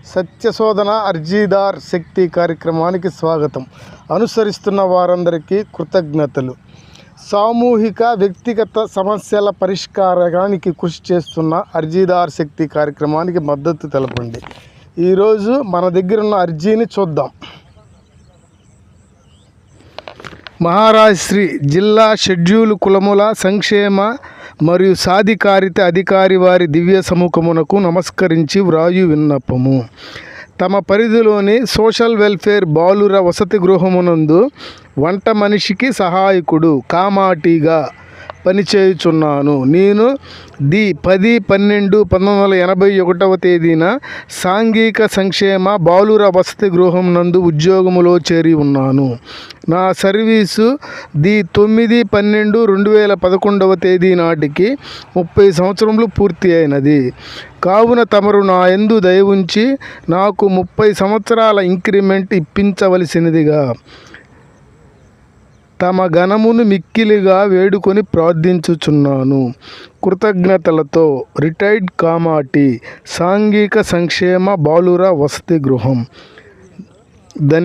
సత్యశోధన అర్జీదార్ శక్తి కార్యక్రమానికి స్వాగతం. అనుసరిస్తున్న వారందరికీ కృతజ్ఞతలు. సామూహిక వ్యక్తిగత సమస్యల పరిష్కారానికి కృషి చేస్తున్న అర్జీదార్ శక్తి కార్యక్రమానికి మద్దతు తెలపండి. ఈరోజు మన దగ్గర ఉన్న అర్జీని చూద్దాం. మహారాష్ట్ర జిల్లా షెడ్యూల్ కులముల సంక్షేమ మరియు సాధికారిత అధికారి వారి దివ్య సముఖమునకు నమస్కరించి వ్రాయు విన్నపము. తమ పరిధిలోని సోషల్ వెల్ఫేర్ బాలుర వసతి గృహమునందు వంట మనిషికి సహాయకుడు కామాటిగా పనిచేయుచున్నాను. నేను 10/12/1981 తేదీన సాంఘిక సంక్షేమ బాలుర వసతి గృహం నందు ఉద్యోగములో చేరి ఉన్నాను. నా సర్వీసు 9/12/2011 తేదీ నాటికి 30 సంవత్సరములు పూర్తి అయినది. కావున తమరు నా యందు దయ ఉంచి నాకు 30 సంవత్సరాల ఇంక్రిమెంట్ ఇప్పించవలసినదిగా తమ ఘనమును మిక్కిలిగా వేడుకొని ప్రార్థించుచున్నాను. కృతజ్ఞతలతో రిటైర్డ్ కామాటి, సాంఘిక సంక్షేమ బాలుర వసతి గృహం.